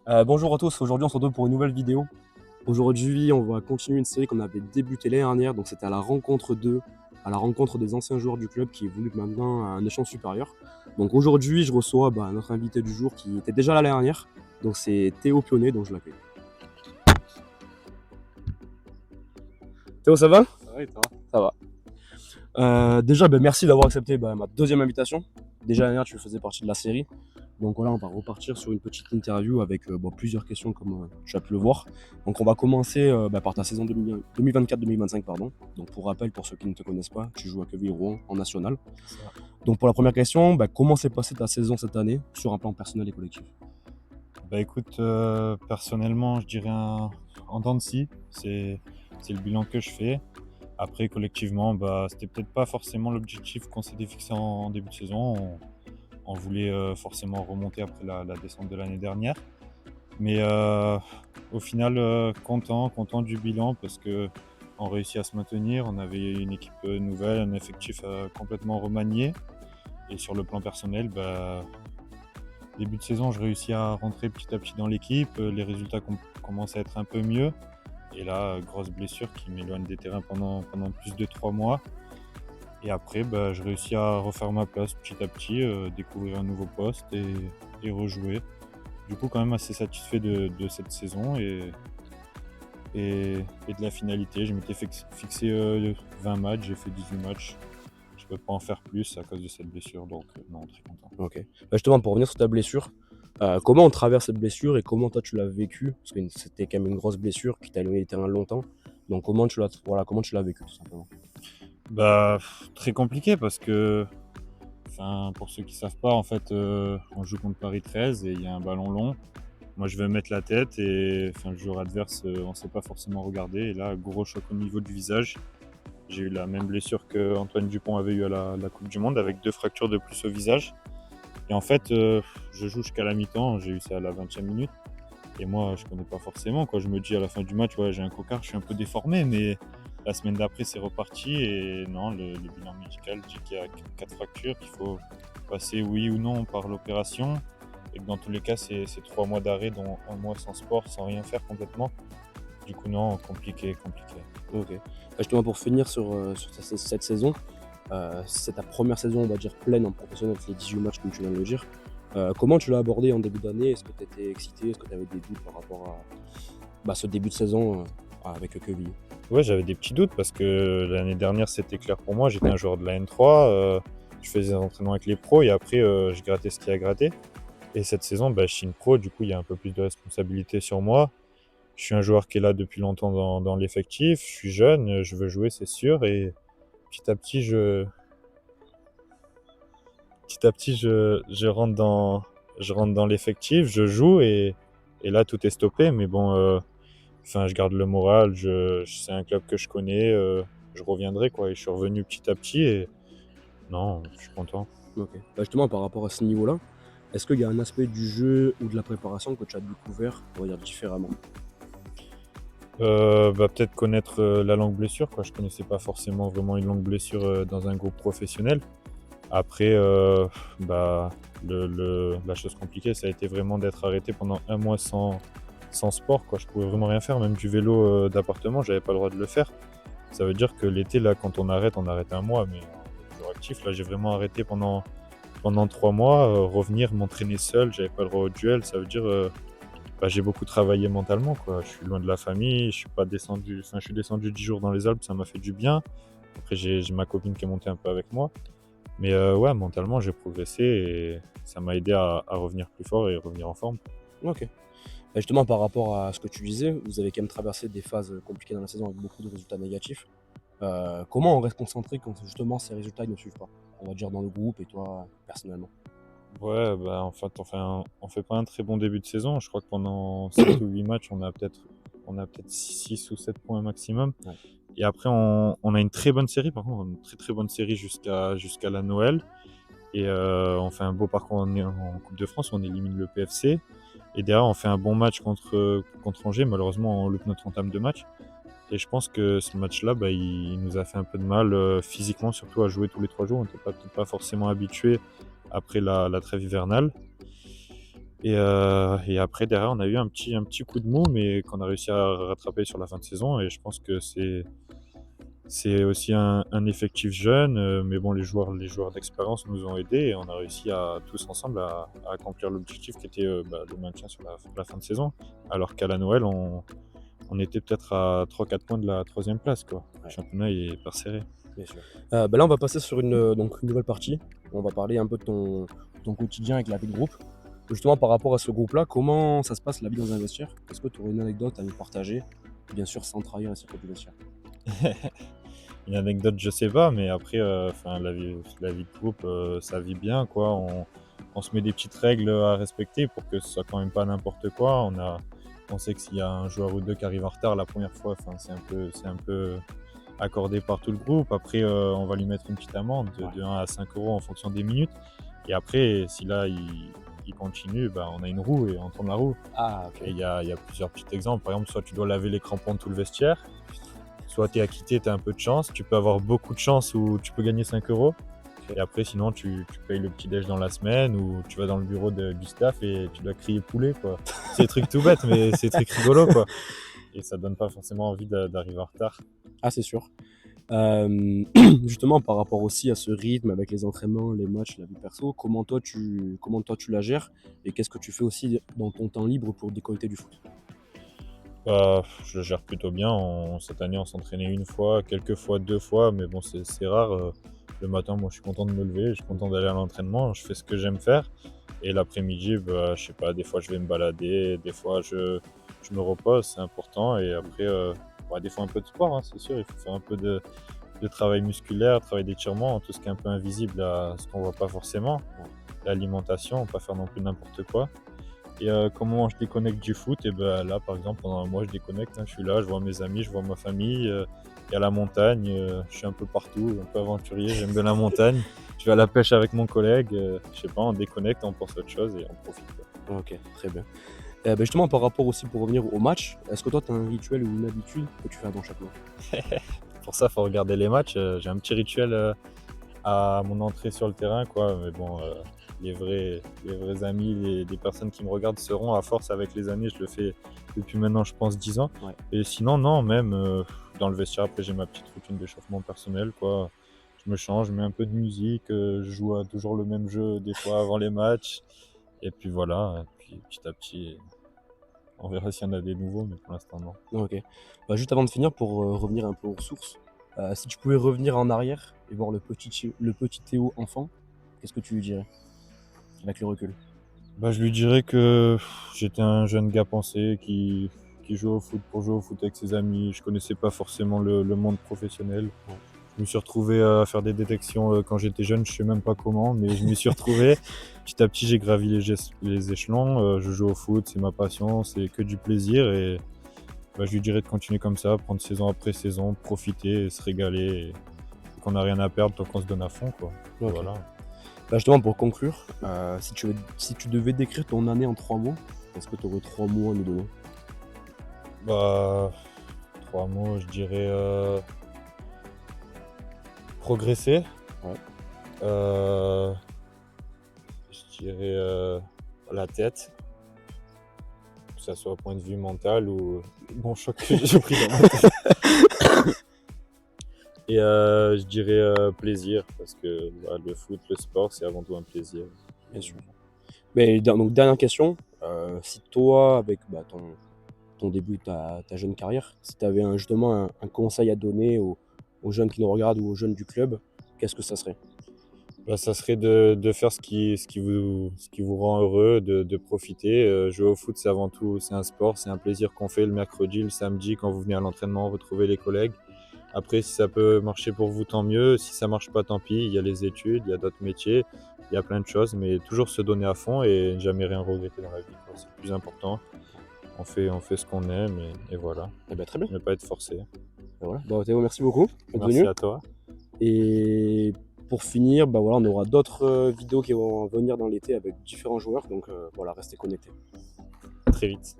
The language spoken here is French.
Bonjour à tous, aujourd'hui on se retrouve pour une nouvelle vidéo. Aujourd'hui on va continuer une série qu'on avait débutée l'année dernière, donc c'était à la rencontre à la rencontre des anciens joueurs du club qui évoluent maintenant à un échelon supérieur. Donc aujourd'hui je reçois notre invité du jour qui était déjà là l'année dernière, donc c'est Théo Pionnet, donc je l'accueille. Théo, ça va? Ça va et toi? Ça va. Déjà merci d'avoir accepté ma deuxième invitation. Déjà l'année dernière tu faisais partie de la série. Donc voilà, on va repartir sur une petite interview avec plusieurs questions comme tu as pu le voir. Donc on va commencer par ta saison 2024-2025, pardon. Donc pour rappel, pour ceux qui ne te connaissent pas, tu joues à Quevilly-Rouen en national. C'est ça. Donc pour la première question, comment s'est passée ta saison cette année sur un plan personnel et collectif? Bah écoute, personnellement, je dirais en dents de scie. C'est le bilan que je fais. Après, collectivement, c'était peut-être pas forcément l'objectif qu'on s'était fixé en début de saison. On voulait forcément remonter après la descente de l'année dernière. Mais au final, content du bilan parce qu'on réussit à se maintenir. On avait une équipe nouvelle, un effectif complètement remanié. Et sur le plan personnel, début de saison, je réussis à rentrer petit à petit dans l'équipe. Les résultats commencent à être un peu mieux. Et là, grosse blessure qui m'éloigne des terrains pendant plus de 3 mois. Et après, je réussis à refaire ma place petit à petit, découvrir un nouveau poste et rejouer. Du coup, quand même assez satisfait de cette saison et de la finalité. Je m'étais fixé 20 matchs, j'ai fait 18 matchs. Je peux pas en faire plus à cause de cette blessure, donc non, très content. Ok. Justement, pour revenir sur ta blessure, comment on traverse cette blessure et comment toi tu l'as vécu? Parce que c'était quand même une grosse blessure qui t'a éloigné des terrains longtemps. Donc comment tu l'as vécu tout simplement? Très compliqué parce que, enfin, pour ceux qui savent pas, en fait, on joue contre Paris 13 et il y a un ballon long. Moi, je vais mettre la tête et enfin, le joueur adverse, on ne sait pas forcément regarder. Et là, gros choc au niveau du visage. J'ai eu la même blessure que Antoine Dupont avait eu à la Coupe du Monde avec 2 fractures de plus au visage. Et en fait, je joue jusqu'à la mi-temps. J'ai eu ça à la 20e minute. Et moi, je connais pas forcément. Quoi. Je me dis à la fin du match, ouais, j'ai un cocard, je suis un peu déformé, mais la semaine d'après, c'est reparti. Et non, le bilan médical dit qu'il y a 4 fractures, qu'il faut passer oui ou non par l'opération. Et que dans tous les cas, c'est 3 mois d'arrêt, dont 1 mois sans sport, sans rien faire complètement. Du coup, non, compliqué. Ok. Justement, pour finir sur cette saison, c'est ta première saison, on va dire, pleine en professionnel, avec les 18 matchs, comme tu viens de le dire. Comment tu l'as abordé en début d'année? Est-ce que tu étais excité? Est-ce que tu avais des doutes par rapport à ce début de saison avec Quevilly? Ouais, j'avais des petits doutes parce que l'année dernière, c'était clair pour moi. J'étais un joueur de la N3, je faisais des entraînements avec les pros et après, je grattais ce qu'il y a à gratter. Et cette saison, je suis une pro, du coup, il y a un peu plus de responsabilité sur moi. Je suis un joueur qui est là depuis longtemps dans l'effectif. Je suis jeune, je veux jouer, c'est sûr. Et petit à petit, je rentre dans l'effectif, je joue et là, tout est stoppé. Mais bon, enfin, je garde le moral. C'est un club que je connais. Je reviendrai, quoi. Et je suis revenu petit à petit et non, je suis content. Ok. Justement, par rapport à ce niveau-là, est-ce qu'il y a un aspect du jeu ou de la préparation que tu as découvert, on va dire, différemment? Peut-être connaître la longue blessure, quoi. Je connaissais pas forcément vraiment une longue blessure dans un groupe professionnel. Après, la chose compliquée, ça a été vraiment d'être arrêté pendant 1 mois sans sport, quoi. Je pouvais vraiment rien faire, même du vélo d'appartement, j'avais pas le droit de le faire. Ça veut dire que l'été, là, quand on arrête 1 mois, mais on est toujours actif. Là, j'ai vraiment arrêté pendant 3 mois, revenir, m'entraîner seul, j'avais pas le droit au duel. Ça veut dire, j'ai beaucoup travaillé mentalement, quoi. Je suis loin de la famille, je suis pas descendu, enfin, je suis descendu 10 jours dans les Alpes, ça m'a fait du bien. Après, j'ai ma copine qui est montée un peu avec moi. Mais ouais, mentalement, j'ai progressé et ça m'a aidé à revenir plus fort et revenir en forme. Ok. Justement, par rapport à ce que tu disais, vous avez quand même traversé des phases compliquées dans la saison avec beaucoup de résultats négatifs. Comment on reste concentré quand justement ces résultats ils ne suivent pas? On va dire dans le groupe et toi personnellement. Ouais, en fait, on fait pas un très bon début de saison. Je crois que pendant 7 ou 8 matchs, on a peut-être 6 ou 7 points maximum. Ouais. Et après, on a une très bonne série, par contre, une très très bonne série jusqu'à la Noël. Et on fait un beau parcours en Coupe de France, on élimine le PFC. Et derrière, on fait un bon match contre Angers. Malheureusement, on loupe notre entame de match. Et je pense que ce match-là, il nous a fait un peu de mal physiquement, surtout à jouer tous les 3 jours. On n'était peut-être pas forcément habitué après la trêve hivernale. Et après, derrière, on a eu un petit coup de mou, mais qu'on a réussi à rattraper sur la fin de saison. Et je pense que c'est aussi un effectif jeune, mais bon, les joueurs d'expérience nous ont aidés et on a réussi à tous ensemble à accomplir l'objectif qui était le maintien sur la fin de saison. Alors qu'à la Noël, on était peut-être à 3-4 points de la troisième place, quoi. Le Ouais. championnat est hyper serré. Bien sûr. Là, on va passer sur donc une nouvelle partie. On va parler un peu de ton quotidien avec la vie de groupe. Justement, par rapport à ce groupe-là, comment ça se passe la vie dans un vestiaire? Est-ce que tu aurais une anecdote à nous partager? Bien sûr, sans trahir la sécurité du vestiaire. Une anecdote, je sais pas, mais après, la vie de groupe, ça vit bien, quoi. On se met des petites règles à respecter pour que ce soit quand même pas n'importe quoi. On sait que s'il y a un joueur ou deux qui arrive en retard la première fois, c'est un peu accordé par tout le groupe. Après, on va lui mettre une petite amende de 1 à 5 euros en fonction des minutes. Et après, si là, il continue, bah, on a une roue et on tourne la roue. Ah, ok. Et il y a plusieurs petits exemples. Par exemple, soit tu dois laver les crampons de tout le vestiaire, soit tu es acquitté, tu as un peu de chance. Tu peux avoir beaucoup de chance ou tu peux gagner 5 euros. Et après, sinon, tu payes le petit déj dans la semaine ou tu vas dans le bureau du staff et tu dois crier poulet, quoi. C'est des trucs tout bêtes, mais c'est des trucs rigolos, quoi. Et ça donne pas forcément envie d'arriver en retard. Ah, c'est sûr. Justement, par rapport aussi à ce rythme avec les entraînements, les matchs, la vie perso, comment toi tu la gères et qu'est-ce que tu fais aussi dans ton temps libre pour déconnecter du foot? Bah, je le gère plutôt bien. Cette année, on s'entraînait une fois, quelques fois, 2 fois, mais bon, c'est rare. Le matin, moi, je suis content de me lever, je suis content d'aller à l'entraînement, je fais ce que j'aime faire. Et l'après-midi, bah, je sais pas, des fois, je vais me balader, des fois, je me repose, c'est important. Et après, ouais, des fois, un peu de sport, hein, c'est sûr. Il faut faire un peu de travail musculaire, travail d'étirement, tout ce qui est un peu invisible à ce qu'on voit pas forcément. L'alimentation, pas faire non plus n'importe quoi. Et comment je déconnecte du foot? Et ben là, par exemple, pendant un mois, je déconnecte, hein. Je suis là, je vois mes amis, je vois ma famille. Il y a la montagne, je suis un peu partout, un peu aventurier, j'aime bien la montagne. Je vais à la pêche avec mon collègue, je sais pas, on déconnecte, on pense à autre chose et on profite, quoi. Ok, très bien. Justement, par rapport aussi pour revenir au match, est-ce que toi tu as un rituel ou une habitude que tu fais avant chaque match? Pour ça, faut regarder les matchs. J'ai un petit rituel à mon entrée sur le terrain, quoi. Mais bon, les vrais amis, les personnes qui me regardent seront à force avec les années. Je le fais depuis maintenant, je pense, 10 ans. Ouais. Et sinon, non, même dans le vestiaire, après, j'ai ma petite routine d'échauffement personnel, quoi. Je me change, je mets un peu de musique, je joue à toujours le même jeu des fois avant les matchs. Et puis voilà, et puis petit à petit, on verra s'il y en a des nouveaux, mais pour l'instant, non. Ok. Juste avant de finir, pour revenir un peu aux sources, si tu pouvais revenir en arrière et voir le petit Théo enfant, qu'est-ce que tu lui dirais avec le recul? Bah, je lui dirais que j'étais un jeune gars pensé qui jouait au foot pour jouer au foot avec ses amis. Je connaissais pas forcément le monde professionnel. Ouais. Je me suis retrouvé à faire des détections quand j'étais jeune, je sais même pas comment, mais je m'y suis retrouvé. Petit à petit, j'ai gravi les échelons. Je joue au foot, c'est ma passion, c'est que du plaisir. Et bah, je lui dirais de continuer comme ça, prendre saison après saison, profiter, et se régaler. Et qu'on n'a rien à perdre tant qu'on se donne à fond, quoi. Ok. Voilà. Justement, pour conclure, si tu devais décrire ton année en 3 mots, est-ce que tu aurais 3 mots à nous donner? Bah, 3 mots, je dirais progresser. Ouais. Euh, je dirais la tête, que ça soit au point de vue mental ou bon choc que j'ai pris dans ma tête. Et je dirais plaisir, parce que bah, le foot, le sport, c'est avant tout un plaisir. Bien sûr. Mais donc, dernière question, si toi, avec ton début, ta jeune carrière, si tu avais justement un conseil à donner aux jeunes qui nous regardent ou aux jeunes du club, qu'est-ce que ça serait? Bah, ça serait de faire ce qui vous rend heureux, de profiter. Jouer au foot, c'est avant tout, c'est un sport, c'est un plaisir qu'on fait le mercredi, le samedi, quand vous venez à l'entraînement, retrouver les collègues. Après, si ça peut marcher pour vous, tant mieux. Si ça marche pas, tant pis. Il y a les études, il y a d'autres métiers, il y a plein de choses, mais toujours se donner à fond et jamais rien regretter dans la vie, quoi. C'est le plus important. On fait ce qu'on aime et voilà. Eh ben, très bien. Ne pas être forcé. Ben voilà. Théo, merci beaucoup d'être Merci venu. à toi. Et pour finir, voilà, on aura d'autres vidéos qui vont venir dans l'été avec différents joueurs, donc voilà, restez connectés. À très vite.